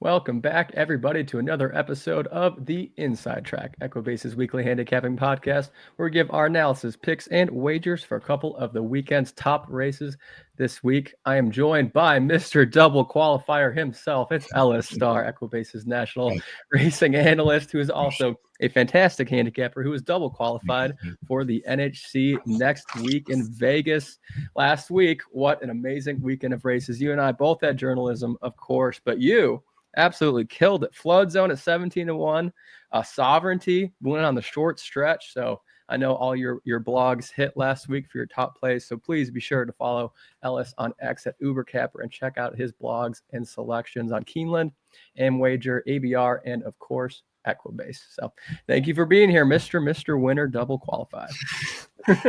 Welcome back, everybody, to another episode of the Inside Track, Equibase's weekly handicapping podcast, where we give our analysis, picks, and wagers for a couple of the weekend's top races. This week, I am joined by Mr. Double Qualifier himself. It's Ellis Starr, Equibase's national racing analyst, who is also a fantastic handicapper who is double qualified for the NHC next week in Vegas. Last week, what an amazing weekend of races. You and I both had journalism, of course, but you absolutely killed it. Flood Zone at 17-1. Sovereignty went on the short stretch. So I know all your blogs hit last week for your top plays. So please be sure to follow Ellis on X at UberCapper and check out his blogs and selections on Keeneland, Amwager, ABR, and of course, Equibase. So thank you for being here, Mr. Winner, double qualified.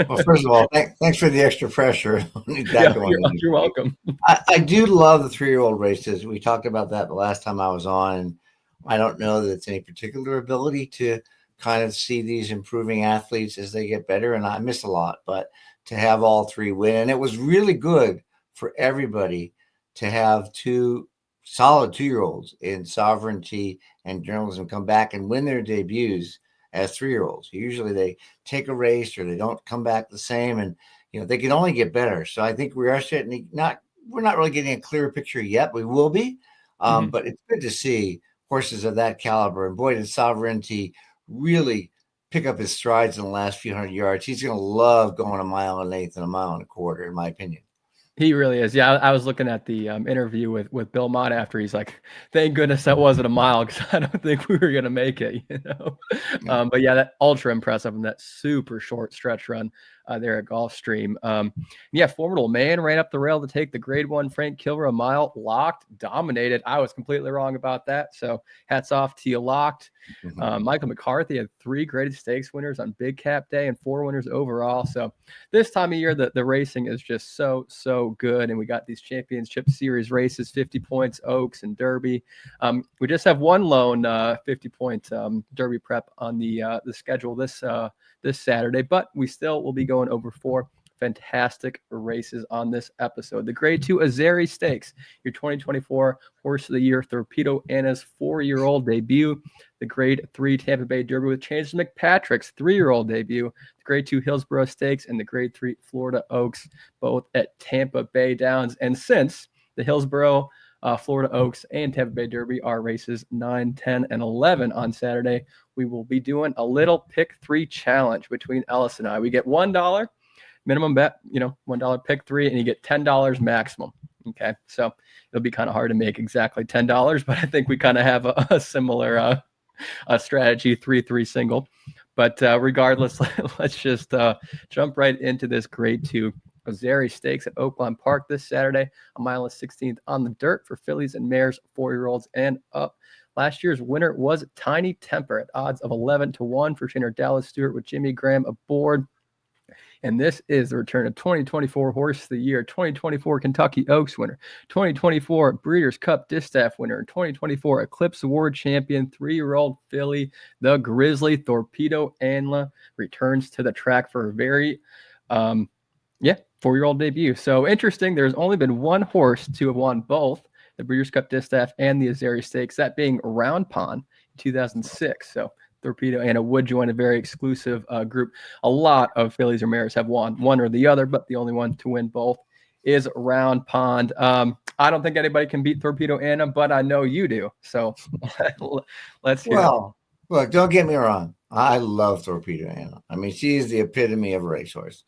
Well, first of all, thanks for the extra pressure. You're welcome. I do love the 3-year-old races. We talked about that the last time I was on. And I don't know that it's any particular ability to kind of see these improving athletes as they get better. And I miss a lot, but to have all three win. And it was really good for everybody to have two solid 2-year-olds in Sovereignty and Journalism come back and win their debuts as 3-year-olds. Usually they take a race or they don't come back the same, and they can only get better. So I think we are starting we're not really getting a clearer picture yet. We will be, but it's good to see horses of that caliber. And boy, did Sovereignty really pick up his strides in the last few hundred yards. He's going to love going 1.1 miles and 1.25 miles, in my opinion. He really is. Yeah, I was looking at the interview with Bill Mott after. He's like, thank goodness that wasn't a mile because I don't think we were going to make it, But yeah, that ultra impressive and that super short stretch run there at Gulfstream. Formidable Man ran up the rail to take the grade 1 Frank Kilver a mile, locked, dominated. I was completely wrong about that. So hats off to you, locked. Michael McCarthy had 3 graded stakes winners on Big Cap Day and 4 winners overall. So this time of year, the racing is just so good. And we got these championship series races, 50 points, Oaks and Derby. We just have one lone 50-point Derby prep on the schedule this Saturday, but we still will be going over 4 fantastic races on this episode. The grade 2 Azeri Stakes, your 2024 Horse of the Year, Thorpedo Anna's 4-year-old debut. The grade 3 Tampa Bay Derby with Chancer McPatrick's 3-year-old debut. The grade 2 Hillsborough Stakes and the grade 3 Florida Oaks, both at Tampa Bay Downs. And since the Hillsborough, Florida Oaks, and Tampa Bay Derby are races 9, 10, and 11 on Saturday, we will be doing a little pick 3 challenge between Ellis and I. We get $1 minimum bet, $1 pick 3, and you get $10 maximum. Okay, so it'll be kind of hard to make exactly $10, but I think we kind of have a similar strategy, 3-3 single. But regardless, let's just jump right into this grade 2 Azeri Stakes at Oakland Park this Saturday, 1 mile and 16th on the dirt for fillies and mares, 4-year-olds and up. Last year's winner was Tiny Temper at odds of 11-1 for trainer Dallas Stewart with Jimmy Graham aboard. And this is the return of 2024 Horse of the Year, 2024 Kentucky Oaks winner, 2024 Breeders' Cup Distaff winner, 2024 Eclipse Award champion, 3-year-old filly, the Grizzly Thorpedo Anna returns to the track for a very 4-year-old debut. So interesting. There's only been one horse to have won both the Breeders' Cup Distaff and the Azeri Stakes, that being Round Pond in 2006. So Thorpedo Anna would join a very exclusive group. A lot of fillies or mares have won one or the other, but the only one to win both is Round Pond. I don't think anybody can beat Thorpedo Anna, but I know you do. So let's hear it. Look, don't get me wrong. I love Thorpedo Anna. I mean, she is the epitome of a racehorse.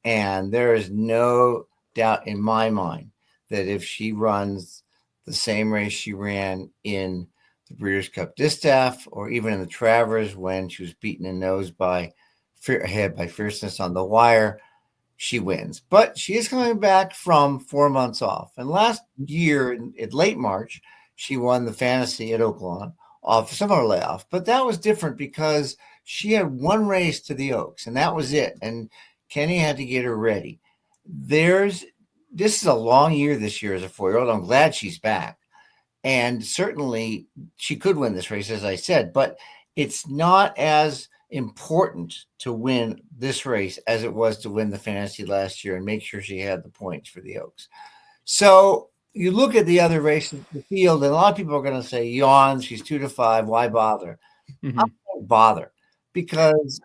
And there is no doubt in my mind that if she runs the same race she ran in the Breeders' Cup Distaff, or even in the Travers when she was beaten in nose by Fierceness on the wire, she wins. But she is coming back from 4 months off. And last year, in late March, she won the Fantasy at Oaklawn off some of her layoff. But that was different because she had one race to the Oaks, and that was it. And Kenny had to get her ready. This is a long year this year as a 4-year-old. I'm glad she's back. And certainly she could win this race, as I said, but it's not as important to win this race as it was to win the Fantasy last year and make sure she had the points for the Oaks. So you look at the other races, the field, and a lot of people are going to say, yawn, she's 2-5. Why bother? I don't bother because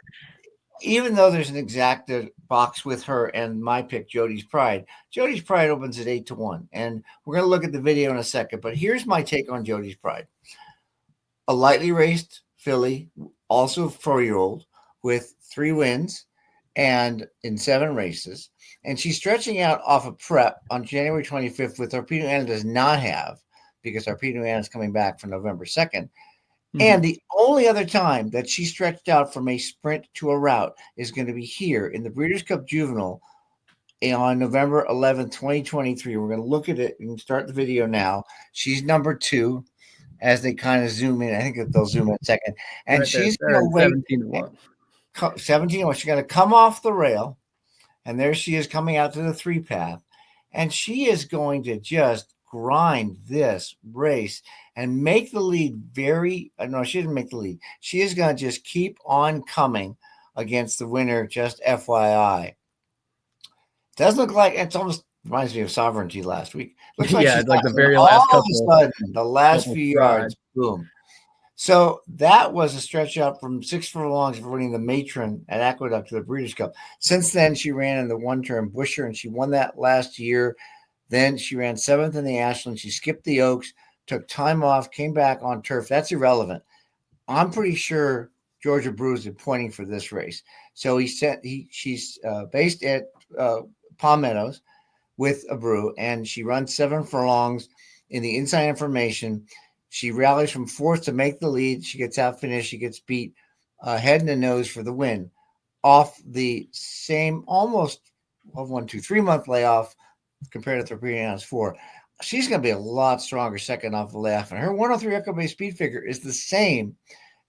even though there's an exacta box with her and my pick, Jody's Pride opens at 8-1. And we're going to look at the video in a second. But here's my take on Jody's Pride. A lightly raced filly, also 4-year-old, with 3 wins and in 7 races. And she's stretching out off a prep on January 25th, with Thorpedo Anna does not have, because Thorpedo Anna is coming back for November 2nd. And the only other time that she stretched out from a sprint to a route is going to be here in the Breeders' Cup Juvenile on November 11th, 2023. We're going to look at it and start the video now. She's number 2 as they kind of zoom in. I think that they'll zoom in a second. And right, she's going to wait 17-1. 17-1. She's going to come off the rail. And there she is coming out to the 3 path. And she is going to just grind this race and make the lead no, she didn't make the lead. She is going to just keep on coming against the winner, just FYI. Doesn't look like, it's almost reminds me of Sovereignty last week. Looks like yeah, she's like the very last all couple. Of a sudden, the last few yards, boom. So that was a stretch out from 6 furlongs for winning the matron at Aqueduct to the Breeders' Cup. Since then, she ran in the 1-term Busher, and she won that last year. Then she ran 7th in the Ashland. She skipped the Oaks, took time off, came back on turf. That's irrelevant. I'm pretty sure Georgia Brews is pointing for this race. So she's based at Palm Meadows with a brew, and she runs 7 furlongs in the inside information. She rallies from 4th to make the lead. She gets out finished. She gets beat head and nose for the win off the same almost 3-month layoff compared to Thorpedo Anna's 4. She's going to be a lot stronger second off the layoff. And her 103 Equibase speed figure is the same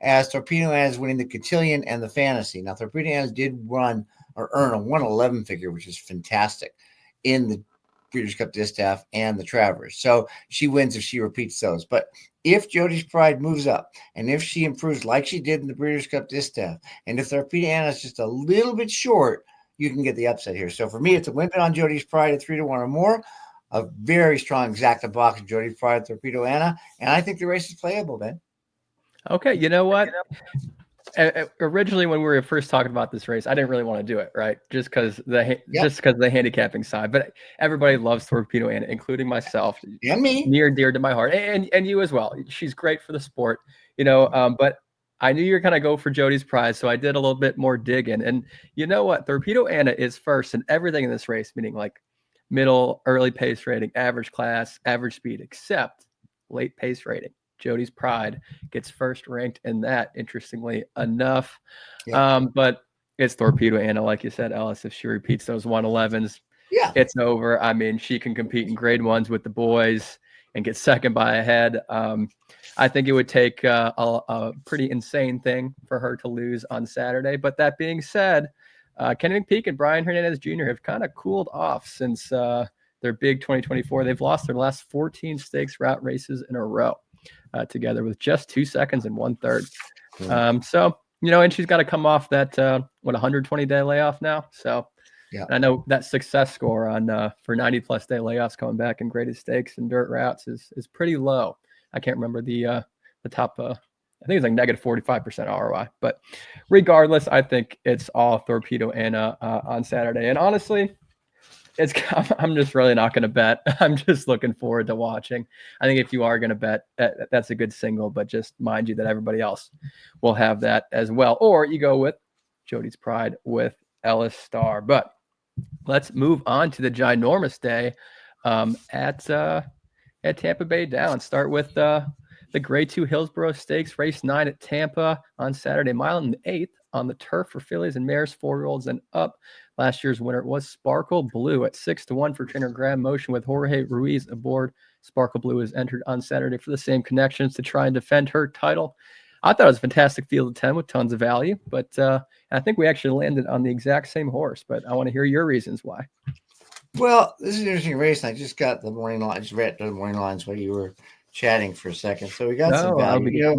as Thorpedo Anna's winning the Cotillion and the Fantasy. Now, Thorpedo Anna's did run or earn a 111 figure, which is fantastic in the Breeders' Cup Distaff and the Travers. So she wins if she repeats those. But if Jody's Pride moves up, and if she improves like she did in the Breeders' Cup Distaff, and if Thorpedo Anna is just a little bit short, you can get the upset here. So for me, it's a win bet on Jody's Pride at 3-1 or more. A very strong exacta box of Jody's Pride, Thorpedo Anna, and I think the race is playable, Ben. Okay, you know what? Originally, when we were first talking about this race, I didn't really want to do it, right? Just because the handicapping side. But everybody loves Thorpedo Anna, including myself. And me. Near and dear to my heart, and you as well. She's great for the sport, but I knew you were going to go for Jody's Pride, so I did a little bit more digging. And you know what? Thorpedo Anna is first in everything in this race, meaning like middle, early pace rating, average class, average speed, except late pace rating. Jody's Pride gets first ranked in that, interestingly enough. Yeah. But it's Thorpedo Anna, like you said, Ellis. If she repeats those 111s, it's over. I mean, she can compete in grade 1s with the boys and get second by a head. I think it would take a pretty insane thing for her to lose on Saturday. But that being said, Kenny McPeak and Brian Hernandez Jr. have kind of cooled off since their big 2024. They've lost their last 14 stakes route races in a row. Together with just 2 seconds and 1/3. So, and she's got to come off that, 120-day layoff now. So I know that success score on for 90+ day layoffs coming back in graded stakes and dirt routes is pretty low. I can't remember the top, I think it's like negative 45% ROI. But regardless, I think it's all Thorpedo Anna on Saturday. And honestly, I'm just really not going to bet. I'm just looking forward to watching. I think if you are going to bet, that's a good single, but just mind you that everybody else will have that as well. Or you go with Jody's Pride with Ellis Starr. But let's move on to the ginormous day at Tampa Bay Downs. Start with the Grade 2 Hillsborough Stakes, race 9 at Tampa on Saturday, 1/8 on the turf for fillies and mares, 4-year-olds and up. Last year's winner was Sparkle Blue at 6-1 for trainer Graham Motion with Jorge Ruiz aboard. Sparkle Blue is entered on Saturday for the same connections to try and defend her title. I thought it was a fantastic field of 10 with tons of value, but I think we actually landed on the exact same horse, but I want to hear your reasons why. Well, this is an interesting race. I just got the morning lines, just read the morning lines while you were chatting for a second. So we got some value.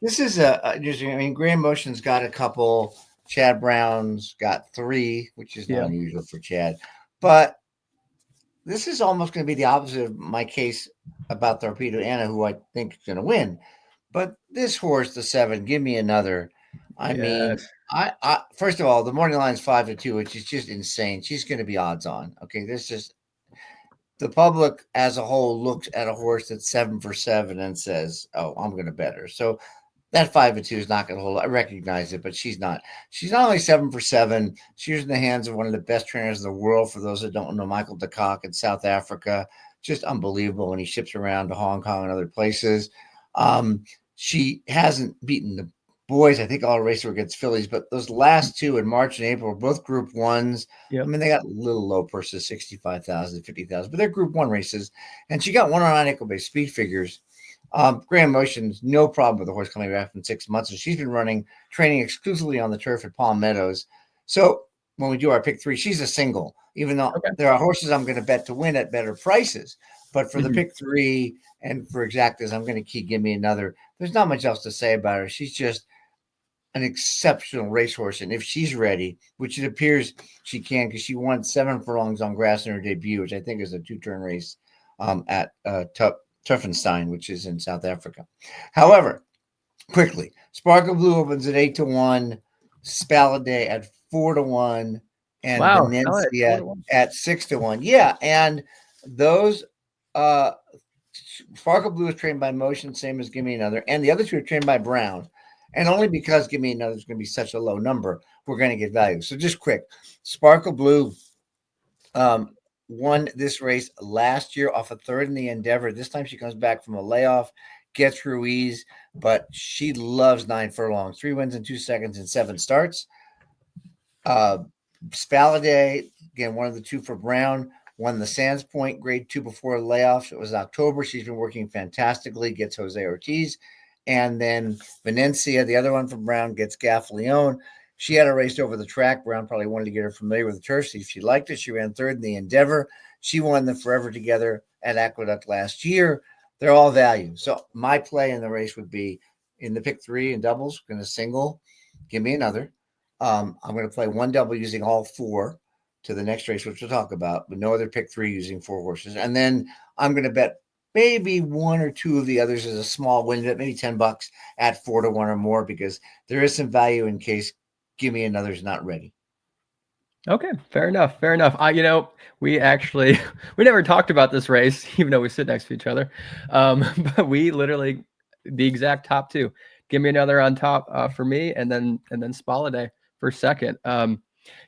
This is interesting. I mean, Graham Motion's got a couple. Chad Brown's got 3, which is not unusual for Chad. But this is almost going to be the opposite of my case about Thorpedo Anna, who I think is going to win. But this horse, the 7, give me another. I mean, Yes. I first of all, the morning line's 5-2, which is just insane. She's going to be odds on. Okay, there's just the public as a whole looks at a horse that's 7 for 7 and says, "Oh, I'm going to bet her." So that 5-2 is not going to hold. I recognize it, but she's not. She's not only 7 for 7. She's in the hands of one of the best trainers in the world. For those that don't know, Michael de Kock in South Africa, just unbelievable when he ships around to Hong Kong and other places. She hasn't beaten the boys. I think all races were against fillies, but those last two in March and April were both Group 1s. Yep. I mean, they got little low purses, 65,000, 50,000, but they're Group 1 races. And she got 109 Equibase speed figures. Grand Motion's no problem with the horse coming back from 6 months. And she's been training exclusively on the turf at Palm Meadows. So when we do our pick 3, she's a single, even though there are horses I'm going to bet to win at better prices. But for the pick 3 and for exactas, I'm going to give me another. There's not much else to say about her. She's just an exceptional racehorse. And if she's ready, which it appears she can, because she won 7 furlongs on grass in her debut, which I think is a 2-turn race at Tuffenstein, which is in South Africa. However, quickly, Sparkle Blue opens at 8-1, Spaladay at 4-1, and Venencia at 6-1. Yeah, and those Sparkle Blue is trained by Motion, same as Give Me Another, and the other two are trained by Brown. And only because Give Me Another is going to be such a low number, we're going to get value. So just quick, Sparkle Blue won this race last year off a 3rd in the Endeavor. This time she comes back from a layoff, gets Ruiz, but she loves 9 furlongs, 3 wins in 2 seconds and 7 starts. Spaladay, again, one of the 2 for Brown, won the Sands Point Grade 2 before the layoff. It was October. She's been working fantastically, gets Jose Ortiz. And then Venencia, the other one from Brown, gets Gaff Leone. She had a race over the track. Brown probably wanted to get her familiar with the turf, see if she liked it. She ran 3rd in the Endeavor. She won the Forever Together at Aqueduct last year. They're all value. So my play in the race would be in the pick 3 and doubles, going to single, Give Me Another. I'm going to play 1 double using all 4 to the next race, which we'll talk about, but no other pick 3 using 4 horses. And then I'm going to bet maybe 1 or 2 of the others as a small win, maybe $10 at 4-1 or more, because there is some value in case Give Me Another's not ready. Okay, fair enough. We never talked about this race, even though we sit next to each other. But we literally the exact top 2. Give Me Another on top for me, and then Spaladay for second.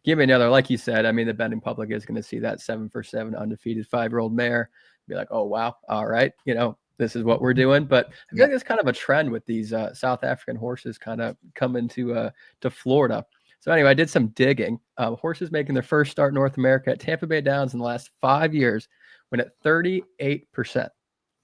Give Me Another, like you said. I mean, the betting public is going to see that 7 for 7 undefeated 5-year-old mare, be like, oh wow, all right, this is what we're doing. But I feel like it's kind of a trend with these South African horses kind of coming to Florida. So anyway, I did some digging. Horses making their first start in North America at Tampa Bay Downs in the last 5 years went at 38%,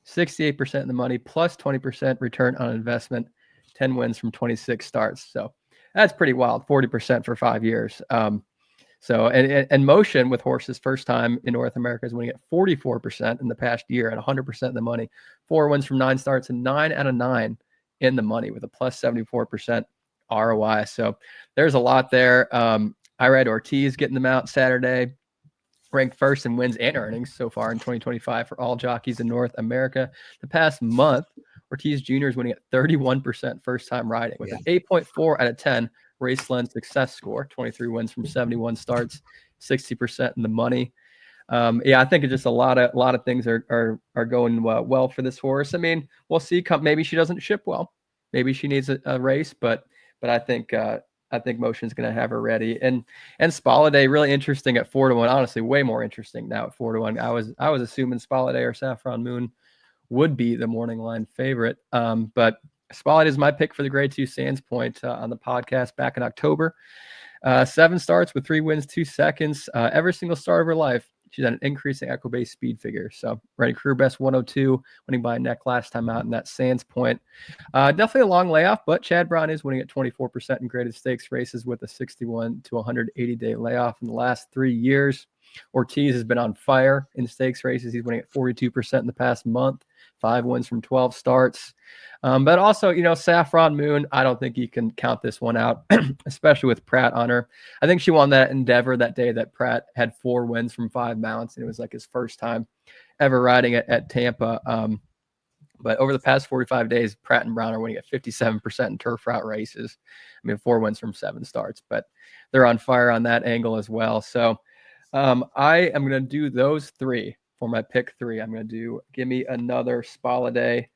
68% in the money, plus 20% return on investment, 10 wins from 26 starts. So that's pretty wild, 40% for 5 years. And Motion with horses first time in North America is winning at 44% in the past year at 100% in the money, 4 wins from 9 starts and 9 out of 9 in the money with a plus 74% ROI. So there's a lot there. I read Ortiz getting them out Saturday, ranked first in wins and earnings so far in 2025 for all jockeys in North America. The past month, Ortiz Jr. is winning at 31% first time riding with an 8.4 out of 10 Raceland success score, 23 wins from 71 starts, 60% in the money. I think it's just a lot of things are going well for this horse. I mean, we'll see. Maybe she doesn't ship well. Maybe she needs a race, but I think Motion's going to have her ready. And Spaladay, really interesting at 4-1. Honestly, way more interesting now at 4-1. I was assuming Spaladay or Saffron Moon would be the morning line favorite. But Spaladay is my pick for the Grade 2 Sands Point on the podcast back in October. 7 starts with 3 wins, 2 seconds. Every single start of her life, she's at an increasing Equibase speed figure. So running career best 102, winning by a neck last time out in that Sands Point. Definitely a long layoff, but Chad Brown is winning at 24% in graded stakes races with a 61 to 180-day layoff in the last 3 years. Ortiz has been on fire in stakes races. He's winning at 42% in the past month, 5 wins from 12 starts. But also, Saffron Moon, I don't think you can count this one out, especially with Pratt on her. I think she won that Endeavor that day that Pratt had 4 wins from 5 mounts, and it was like his first time ever riding at Tampa. But over the past 45 days, Pratt and Brown are winning at 57% in turf route races. I mean, 4 wins from 7 starts, but they're on fire on that angle as well. So I am going to do those 3 for my pick 3. I'm going to do Give Me Another, Spaladay,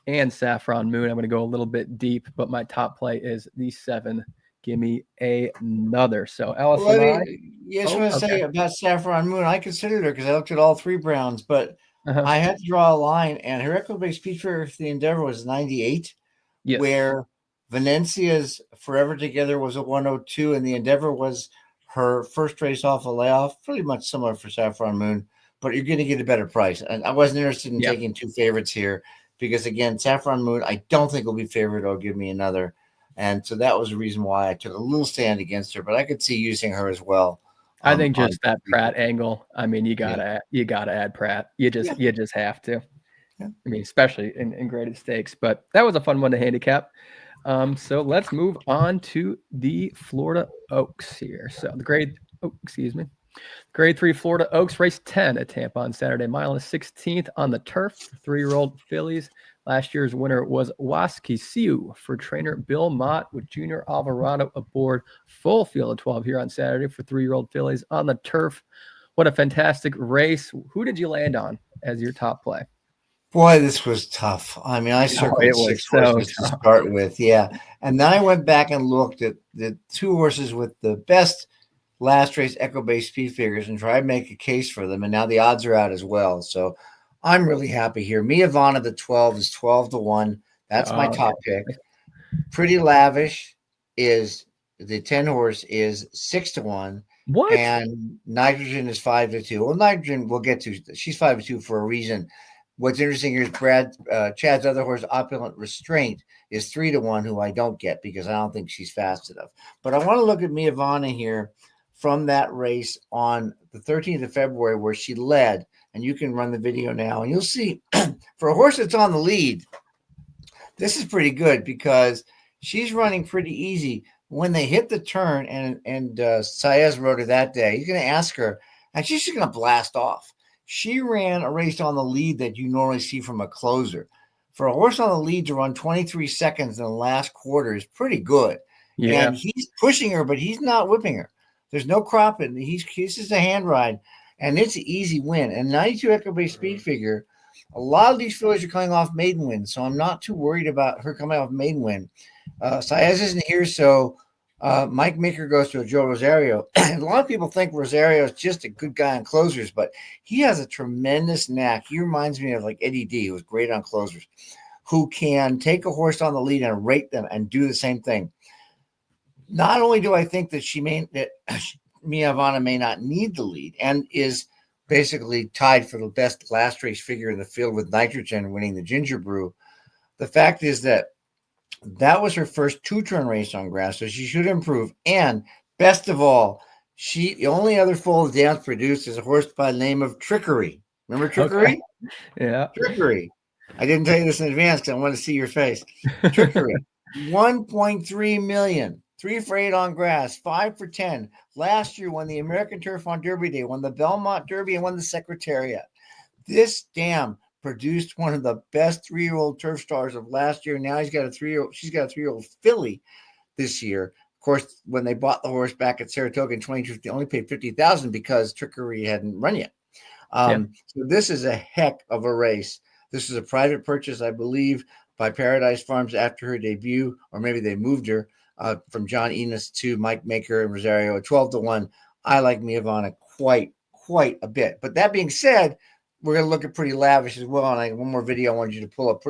and Saffron Moon. I'm going to go a little bit deep, but my top play is the 7. Give Me Another. So Ellis Well, and I. Yes, want to say about Saffron Moon, I considered her because I looked at all 3 Browns, but I had to draw a line, and her Equibase speed for the Endeavor was 98, yes. where Venencia's Forever Together was a 102, and the Endeavor was her first race off a layoff, pretty much similar for Saffron Moon, but you're going to get a better price. And I wasn't interested in taking 2 favorites here because, again, Saffron Moon, I don't think will be favored or Give Me Another. And so that was the reason why I took a little stand against her, but I could see using her as well. I think just that Pratt angle. I mean, you gotta add Pratt. You just have to. Yeah. I mean, especially in graded stakes. But that was a fun one to handicap. So let's move on to the Florida Oaks here. So the grade 3 Florida Oaks, race 10 at Tampa on Saturday, mile and 16th on the turf. 3-year-old fillies. Last year's winner was Waskisiu for trainer Bill Mott with Junior Alvarado aboard. Full field of 12 here on Saturday for 3-year-old fillies on the turf. What a fantastic race. Who did you land on as your top play? Boy, this was tough. I mean, I circled 6 horses to start with. Yeah. And then I went back and looked at the 2 horses with the best last race Equibase speed figures and tried to make a case for them. And now the odds are out as well. So I'm really happy here. Mia Vana, the 12, is 12-1. That's my top pick. Pretty Lavish is the 10 horse is 6-1. What? And Nitrogen is 5-2. Well, Nitrogen we'll get to. She's 5-2 for a reason. What's interesting here is Chad's other horse, Opulent Restraint, is 3-1, who I don't get because I don't think she's fast enough. But I want to look at Mia Vana here from that race on the 13th of February where she led. And you can run the video now, and you'll see for a horse that's on the lead, this is pretty good because she's running pretty easy. When they hit the turn, and Saez rode her that day, he's going to ask her, and she's just going to blast off. She ran a race on the lead that you normally see from a closer. For a horse on the lead to run 23 seconds in the last quarter is pretty good. Yeah. And he's pushing her, but he's not whipping her. There's no cropping. He's just a hand ride. And it's an easy win. And 92 Equibase speed figure, a lot of these fillies are coming off maiden win, so I'm not too worried about her coming off maiden win. Saez isn't here, so Mike Maker goes to a Joe Rosario. A lot of people think Rosario is just a good guy on closers, but he has a tremendous knack. He reminds me of like Eddie D, who was great on closers, who can take a horse on the lead and rate them and do the same thing. Not only do I think that Mia Vana may not need the lead and is basically tied for the best last race figure in the field with Nitrogen winning the Ginger Brew. The fact is that was her first 2-turn race on grass, so she should improve. And best of all, the only other foal the Downs produced is a horse by the name of Trickery. Remember Trickery? Okay. Yeah. Trickery. I didn't tell you this in advance because I wanted to see your face. Trickery. 1.3 million. 3 for 8 on grass, 5 for 10. Last year won the American Turf on Derby Day, won the Belmont Derby, and won the Secretariat. This dam produced one of the best 3-year-old turf stars of last year. Now she's got a 3-year-old filly this year. Of course, when they bought the horse back at Saratoga in 2022, they only paid $50,000 because Trickery hadn't run yet. So this is a heck of a race. This is a private purchase, I believe, by Paradise Farms after her debut, or maybe they moved her. From John Enos to Mike Maker and Rosario at 12-1. I like Mia Vana quite a bit. But that being said, we're going to look at Pretty Lavish as well. And one more video I want you to pull up.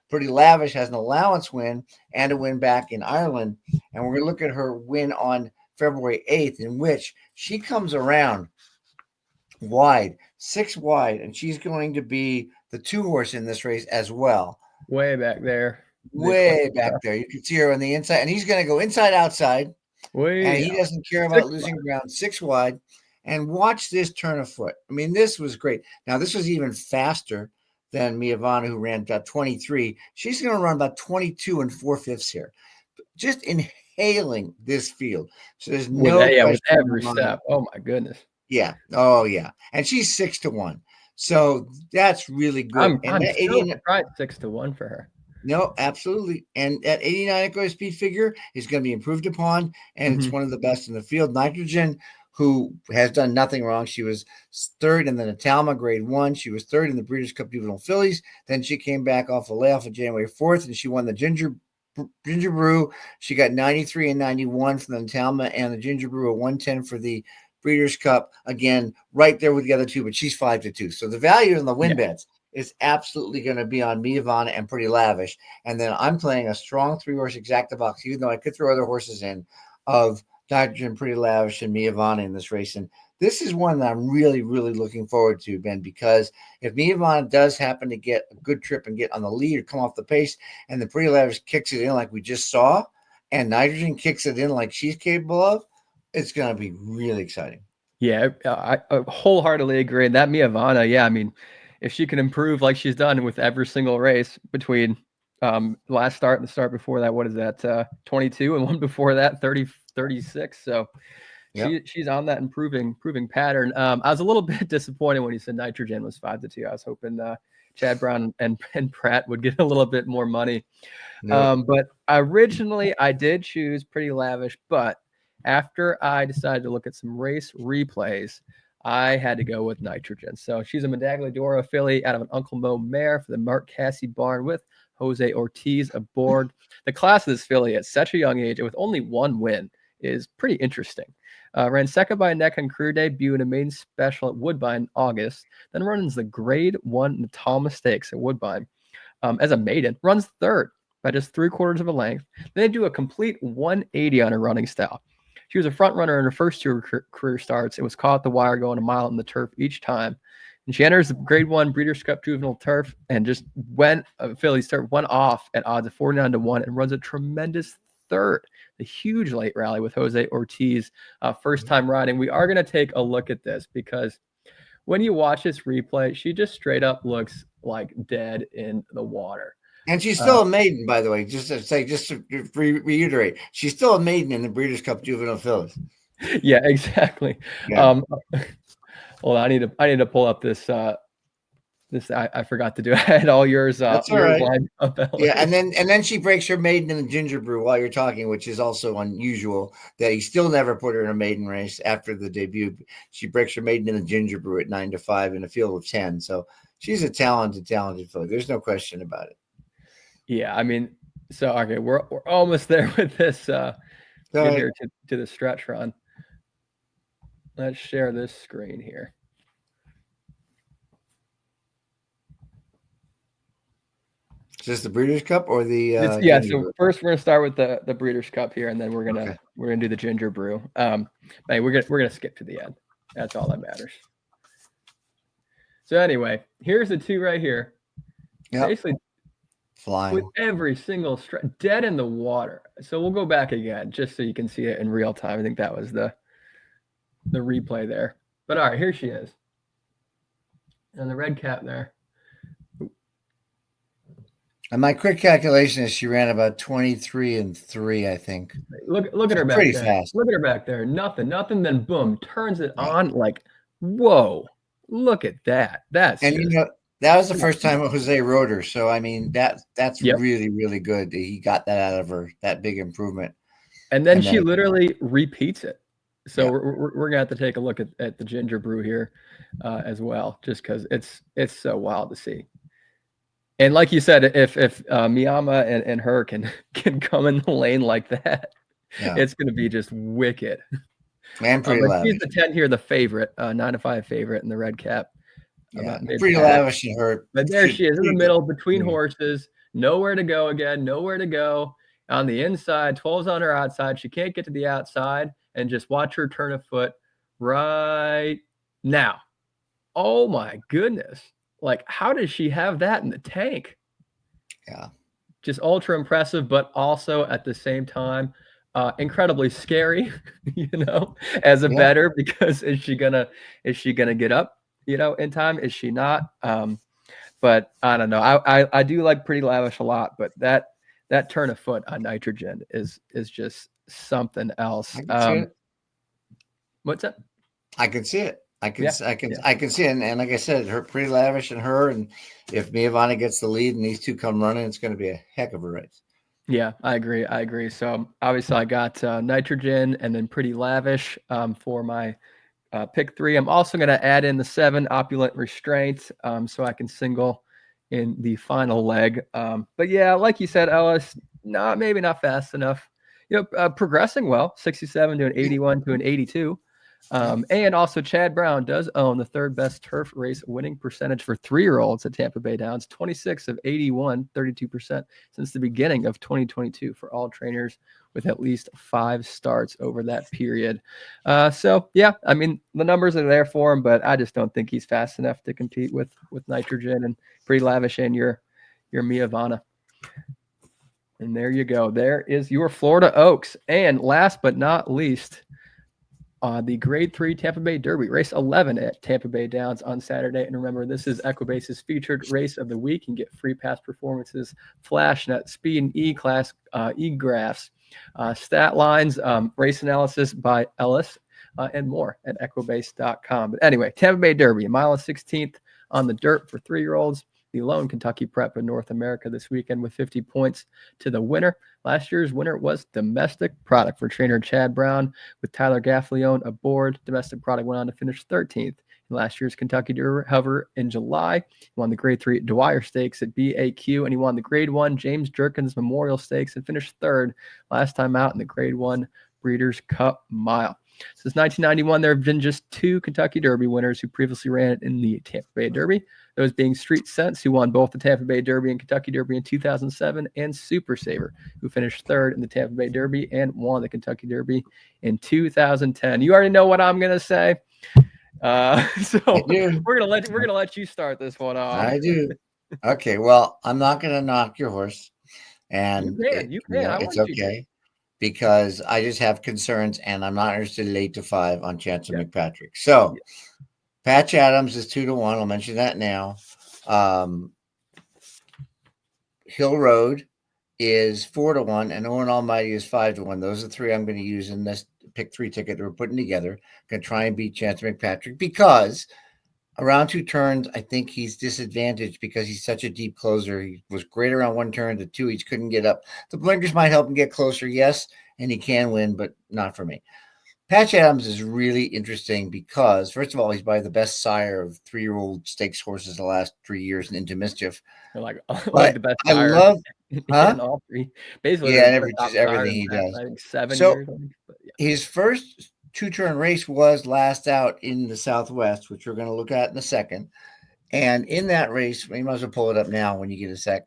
Pretty Lavish has an allowance win and a win back in Ireland. And we're going to look at her win on February 8th, in which she comes around wide, 6 wide, and she's going to be the 2 horse in this race as well. Way back there. Way back there. You can see her on the inside, and he's going to go inside outside. And he doesn't care about losing ground. 6 wide. And watch this turn of foot. I mean, this was great. Now, this was even faster than Miavana, who ran about 23. She's going to run about 22 and 4/5 here. Just inhaling this field. So there's no question with every step. Oh my goodness. Yeah. Oh yeah. And she's 6-1. So that's really good. I'm so surprised 6-1 for her. No, absolutely. And at 89 Equibase speed figure is going to be improved upon, and it's one of the best in the field. Nitrogen, who has done nothing wrong. She was third in the Natalma Grade 1. She was third in the Breeders' Cup Juvenile Fillies. Then she came back off a layoff on January 4th, and she won the Ginger Brew. She got 93 and 91 from the Natalma, and the Ginger Brew, a 110 for the Breeders' Cup. Again, right there with the other two, but she's 5-2. So the value in the win bets is absolutely going to be on Miavana and Pretty Lavish. And then I'm playing a strong 3-horse exacta box, even though I could throw other horses in, of Nitrogen, Pretty Lavish, and Miavana in this race. And this is one that I'm really, really looking forward to, Ben, because if Miavana does happen to get a good trip and get on the lead or come off the pace, and the Pretty Lavish kicks it in like we just saw, and Nitrogen kicks it in like she's capable of, it's going to be really exciting. Yeah, I wholeheartedly agree. And that Miavana, yeah, I mean, if she can improve like she's done with every single race between last start and the start before that, what is that, 22, and one before that, 36. So she's on that improving pattern. I was a little bit disappointed when he said Nitrogen was 5-2. I was hoping Chad Brown and Pratt would get a little bit more money. But originally I did choose Pretty Lavish, but after I decided to look at some race replays, I had to go with Nitrogen. So she's a Medaglia d'Oro filly out of an Uncle Mo mare for the Mark Cassie barn with Jose Ortiz aboard. The class of this filly at such a young age and with only one win is pretty interesting. Ran second by a neck on career debut in a maiden special at Woodbine in August, then runs the Grade 1 Natalma Stakes at Woodbine. As a maiden, runs third by just 3/4 of a length. Then they do a complete 180 on her running style. She was a front runner in her first two career starts. It was caught at the wire going a mile on the turf each time. And she enters the Grade 1 Breeders' Cup Juvenile Turf and just went off at odds of 49-1 and runs a tremendous third. The huge late rally with Jose Ortiz, first time riding. We are going to take a look at this because when you watch this replay, she just straight up looks like dead in the water. And she's still a maiden, by the way. Just to reiterate, she's still a maiden in the Breeders' Cup Juvenile Fillies. Yeah, exactly. Yeah. Well, I need to pull up this. I forgot to do. I had all yours. That's all right. Yeah, and then she breaks her maiden in the Ginger Brew while you're talking, which is also unusual. That he still never put her in a maiden race after the debut. She breaks her maiden in the Ginger Brew at 9-5 in a field of 10. So she's a talented filly. There's no question about it. Yeah, I mean, so okay, we're almost there with this. Get here to the stretch run. Let's share this screen here. Is this the Breeders' Cup or the? So first we're gonna start with the Breeders' Cup here, and then we're gonna do the Ginger Brew. We're gonna skip to the end. That's all that matters. So anyway, here's the two right here. Yeah. Basically, flying with every single dead in the water. So we'll go back again just so you can see it in real time. I think that was the replay there. But all right, here she is. And the red cap there. And my quick calculation is she ran about 23-3, I think. Look at her back pretty there. Fast. Look at her back there. Nothing. Then boom, turns it on like, whoa, look at that. That's that was the first time Jose rode her. So I mean that's really, really good. He got that out of her, that big improvement. And then she literally repeats it. So we're gonna have to take a look at the Ginger Brew here as well, just because it's so wild to see. And like you said, if Miyama and her can come in the lane like that, it's going to be just wicked. And Pretty Lavish. She's the 10 here, the favorite, 9-5 favorite in the red cap. Yeah, Pretty Lavish and her. But there she is in the middle between horses. Nowhere to go again. Nowhere to go. On the inside, 12's on her outside. She can't get to the outside. And just watch her turn a foot right now. Oh, my goodness. Like, how does she have that in the tank? Yeah. Just ultra impressive, but also at the same time, incredibly scary, as a bettor, because is she gonna get up, in time? Is she not? but I don't know. I do like Pretty Lavish a lot, but that turn of foot on Nitrogen is just something else. I can see it. What's that? I can see it. I can Yeah, see it. And like I said, her Pretty Lavish and her, and if Miavana gets the lead and these two come running, it's going to be a heck of a race. Yeah, I agree. So obviously I got Nitrogen and then Pretty Lavish for my pick 3. I'm also going to add in the 7 Opulent Restraint so I can single in the final leg. But yeah, like you said, Ellis, maybe not fast enough. Progressing well, 67 to an 81 to an 82. And also Chad Brown does own the 3rd best turf race winning percentage for 3-year-olds at Tampa Bay Downs, 26 of 81, 32% since the beginning of 2022 for all trainers with at least 5 starts over that period. So yeah, I mean, the numbers are there for him, but I just don't think he's fast enough to compete with Nitrogen and Pretty Lavish and your Miavana. And there you go. There is your Florida Oaks. And last but not least, the Grade 3 Tampa Bay Derby, race 11 at Tampa Bay Downs on Saturday. And remember, this is Equibase's featured race of the week. You can get free past performances, flash net, speed and E-class, E-graphs, stat lines, race analysis by Ellis, and more at Equibase.com. But anyway, Tampa Bay Derby, a mile and 16th on the dirt for 3-year-olds. The lone Kentucky prep in North America this weekend with 50 points to the winner. Last year's winner was Domestic Product for trainer Chad Brown with Tyler Gaffalione aboard. Domestic Product went on to finish 13th in last year's Kentucky Derby. However, in July, he won the Grade 3 Dwyer Stakes at BAQ, and he won the Grade 1 James Jerkins Memorial Stakes and finished 3rd last time out in the Grade 1 Breeders' Cup Mile. Since 1991, there have been just 2 Kentucky Derby winners who previously ran in the Tampa Bay Derby, those being Street Sense, who won both the Tampa Bay Derby and Kentucky Derby in 2007, and Super Saver, who finished 3rd in the Tampa Bay Derby and won the Kentucky Derby in 2010. You already know what I'm going to say. So we're gonna let you start this one off. I do. Okay, well, I'm not going to knock your horse, and you can. it's okay. Because I just have concerns, and I'm not interested in 8 to 5 on Chancer McPatrick. So, Patch Adams is 2 to 1. I'll mention that now. Hill Road is 4 to 1, and Owen Almighty is 5 to 1. Those are 3 I'm going to use in this pick 3 ticket that we're putting together. I'm going to try and beat Chancer McPatrick because around 2 turns, I think he's disadvantaged because he's such a deep closer. He was great around 1 turn to 2. He just couldn't get up. The blinkers might help him get closer, yes, and he can win, but not for me. Patch Adams is really interesting because, first of all, he's probably the best sire of 3-year-old stakes horses the last 3 years into Mischief. Like the best I love in all 3. Basically, just everything he does. I think 7 so, years. His first 2-turn race was last out in the Southwest, which we're going to look at in a second. And in that race, you might as well pull it up now when you get a sec.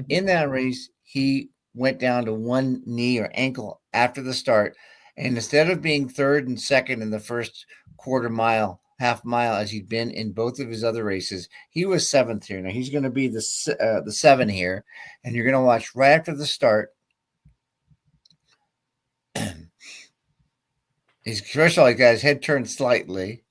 In that race, he went down to 1 knee or ankle after the start. And instead of being 3rd and 2nd in the first half mile, as he'd been in both of his other races, he was 7th here. Now he's going to be the 7 here. And you're going to watch right after the start. First of all, he got his head turned slightly,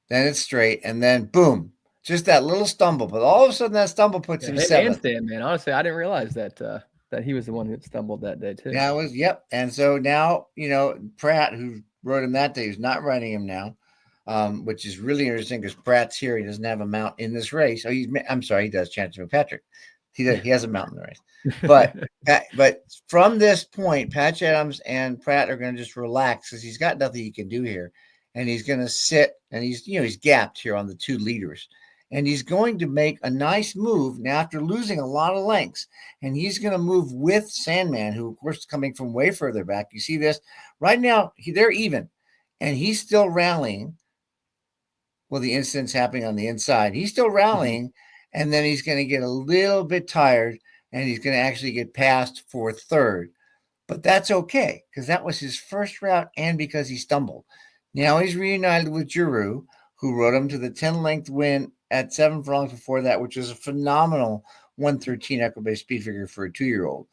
then it's straight, and then boom, just that little stumble. But all of a sudden, that stumble puts him 7th. Handstand, man. Honestly, I didn't realize that he was the one who stumbled that day too. Yeah, And so now, Pratt, who rode him that day, who's not riding him now, which is really interesting because Pratt's here. He doesn't have a mount in this race. Oh, I'm sorry, he does. Chancer McPatrick. He has a mount in the race. But from this point, Patch Adams and Pratt are going to just relax because he's got nothing he can do here. And he's going to sit, and he's gapped here on the 2 leaders. And he's going to make a nice move now after losing a lot of lengths. And he's going to move with Sandman, who, of course, is coming from way further back. You see this? Right now, they're even. And he's still rallying. Well, the incident's happening on the inside. He's still rallying. And then he's going to get a little bit tired, and he's going to actually get passed for 3rd. But that's okay, because that was his first route and because he stumbled. Now he's reunited with Giroux, who rode him to the 10-length win at 7 furlongs before that, which was a phenomenal 113 Equibase speed figure for a 2-year-old.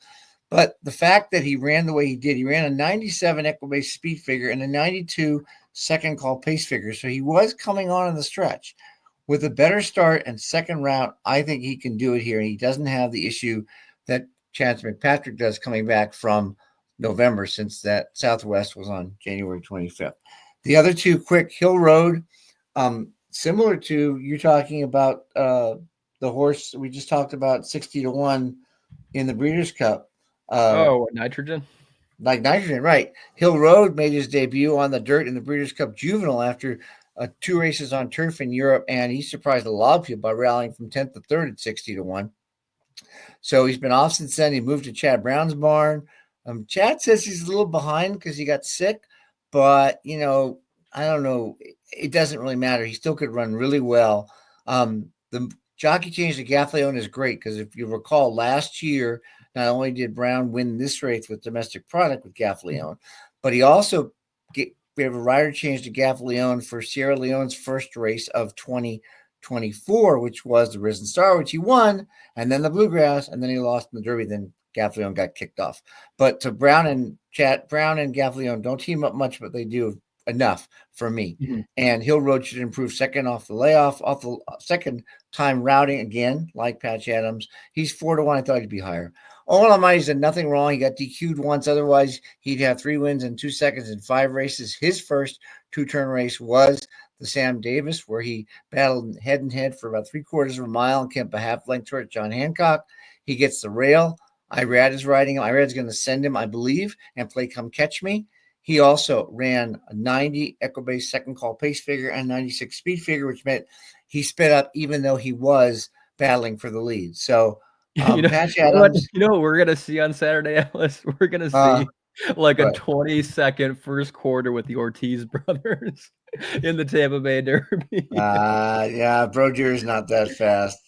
But the fact that he ran the way he did, he ran a 97 Equibase speed figure and a 92 second call pace figure. So he was coming on in the stretch. with a better start and second round, I think he can do it here. And he doesn't have the issue that Chancer McPatrick does coming back from November, since that Southwest was on January 25th. The other two, quick, Hill Road, similar to you talking about the horse we just talked about, 60-1 in the Breeders' Cup. Nitrogen? Like Nitrogen, right. Hill Road made his debut on the dirt in the Breeders' Cup Juvenile after 2 races on turf in Europe, and he surprised a lot of people by rallying from 10th to 3rd at 60-1. So he's been off since then. He moved to Chad Brown's barn. Chad says he's a little behind because he got sick, but, I don't know. It doesn't really matter. He still could run really well. The jockey change to Gaffleon is great because if you recall, last year, not only did Brown win this race with domestic product with Gaffleon, but he also we have a rider change to Gaffleon for Sierra Leone's first race of 2024, which was the Risen Star, which he won, and then the Bluegrass, and then he lost in the Derby. Then Gaffleon got kicked off. But to Brown and Gaffleon don't team up much, but they do enough for me. Mm-hmm. And Hill Road should improve second off the layoff, off the second time routing again, like Patch Adams. He's 4-1. I thought he'd be higher. All on Mighty's did nothing wrong. He got DQ'd once. Otherwise, he'd have 3 wins in 2 seconds in 5 races. His first 2-turn race was the Sam Davis, where he battled head and head for about 3/4 of a mile and kept a half length short John Hancock. He gets the rail. Irad is riding him. Irad's going to send him, I believe, and play Come Catch Me. He also ran a 90 Equibase second call pace figure and 96 speed figure, which meant he sped up even though he was battling for the lead. So Patch Adams. You know what we're going to see on Saturday, Ellis? We're going to see like a 20-second first quarter with the Ortiz brothers in the Tampa Bay Derby. Yeah, Brodeer is not that fast.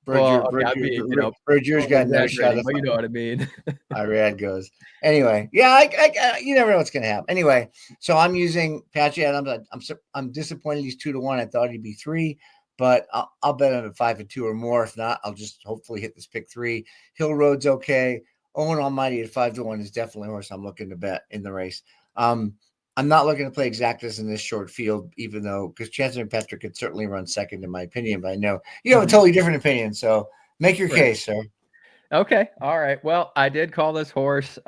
Brodeer's got no shot. But you know what I mean. Irad goes. Anyway, yeah, you never know what's going to happen. Anyway, so I'm using Patch Adams. I'm disappointed he's 2-1. I thought he'd be 3, but I'll bet him at 5-2 or more. If not, I'll just hopefully hit this pick 3. Hill Road's okay. Owen Almighty at 5-1 is definitely a horse I'm looking to bet in the race. I'm not looking to play exactas in this short field, even though, because Chancer McPatrick could certainly run second, in my opinion, but I know you have a totally different opinion. So make your case, sir. Okay. All right. Well, I did call this horse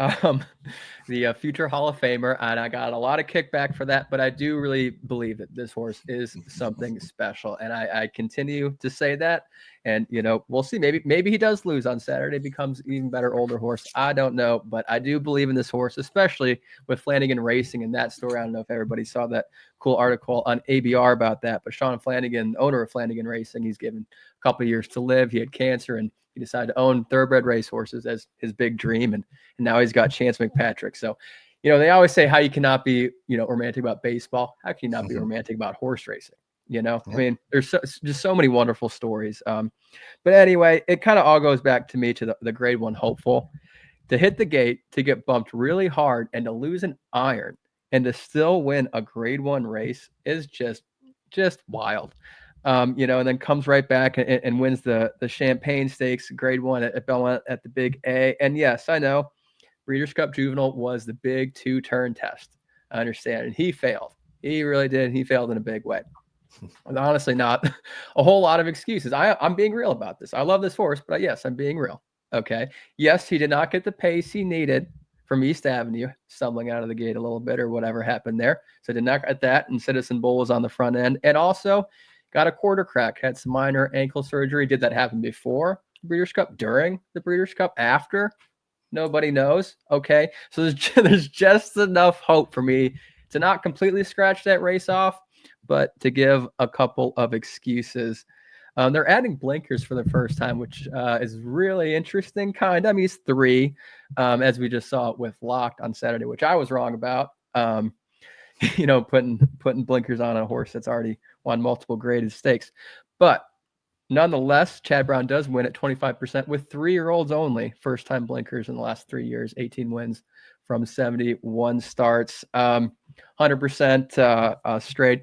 the future Hall of Famer, and I got a lot of kickback for that, but I do really believe that this horse is something special, and I continue to say that. And, we'll see. Maybe he does lose on Saturday, becomes even better older horse. I don't know, but I do believe in this horse, especially with Flanagan Racing and that story. I don't know if everybody saw that cool article on ABR about that, but Sean Flanagan, owner of Flanagan Racing, he's given a couple of years to live. He had cancer, and he decided to own thoroughbred racehorses as his big dream. And now he's got Chancer McPatrick. So, they always say how you cannot be, romantic about baseball. How can you not be romantic about horse racing? I mean, there's just so many wonderful stories. But anyway, it kind of all goes back to me to the grade 1 hopeful. To hit the gate, to get bumped really hard, and to lose an iron, and to still win a grade 1 race is just wild. And then comes right back and wins the Champagne Stakes grade 1 at Belmont at the Big A. And yes, I know Breeders' Cup Juvenile was the big 2-turn test. I understand. And he failed. He really did. He failed in a big way. And honestly, not a whole lot of excuses. I'm being real about this. I love this horse, but yes, I'm being real. Okay. Yes, he did not get the pace he needed from East Avenue, stumbling out of the gate a little bit or whatever happened there. So did not get that. And Citizen Bull was on the front end. And also got a quarter crack, had some minor ankle surgery. Did that happen before the Breeders' Cup, during the Breeders' Cup, after? Nobody knows. Okay. So there's just enough hope for me to not completely scratch that race off, but to give a couple of excuses. They're adding blinkers for the first time, which is really interesting. I mean, he's 3, as we just saw with Locked on Saturday, which I was wrong about. Putting blinkers on a horse that's already won multiple graded stakes. But nonetheless, Chad Brown does win at 25% with 3-year-olds only. First time blinkers in the last 3 years, 18 wins from 71 starts. 100%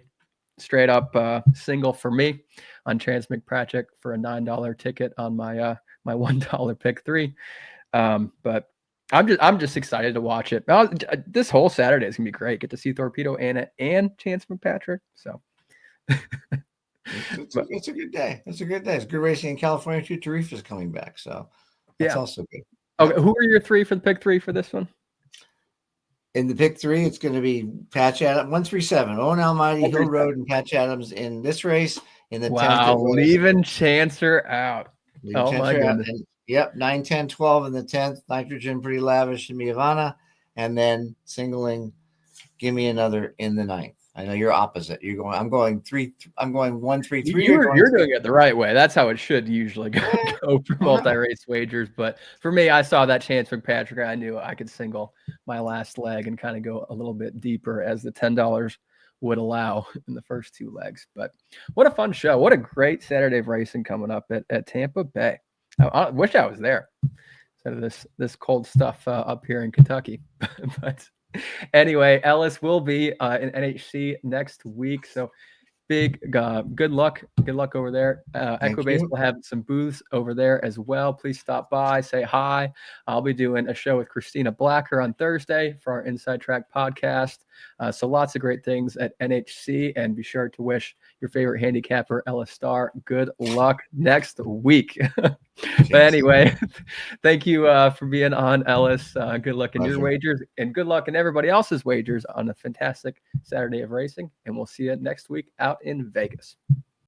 straight up single for me on Chancer McPatrick for a $9 ticket on my my $1 pick 3. But I'm just excited to watch it. This whole Saturday is gonna be great. Get to see Thorpedo and Chancer McPatrick. So But It's a good day. It's a good day. It's good racing in California too. Tarifa's coming back, so that's yeah. also good. Okay, who are your three for the pick three for this one? In the pick three, it's going to be Patch Adams, 137, Owen Almighty, Hill Road, and Patch Adams in this race. In the 10th, leaving Chancer out. Oh my goodness. And, yep, 9, 10, 12 in the 10th. Nitrogen, Pretty Lavish, and Miavana. And then singling, Give Me Another in the 9th. I know you're opposite. You're going. I'm going 3. I'm going 1, 3, 3. You're doing it the right way. That's how it should usually go for multi-race wagers. But for me, I saw that Chancer McPatrick. I knew I could single my last leg and kind of go a little bit deeper as the $10 would allow in the first two legs. But what a fun show! What a great Saturday of racing coming up at Tampa Bay. I wish I was there instead of this cold stuff up here in Kentucky. But anyway, Ellis will be in NHC next week. So big good luck over there. Equibase will have some booths over there as well. Please stop by, say hi. I'll be doing a show with Christina Blacker on Thursday for our Inside Track podcast. So lots of great things at NHC, and be sure to wish your favorite handicapper Ellis Starr good luck next week. But anyway, thank you for being on, Ellis. Good luck in your wagers, and good luck in everybody else's wagers on a fantastic Saturday of racing. And we'll see you next week out in Vegas.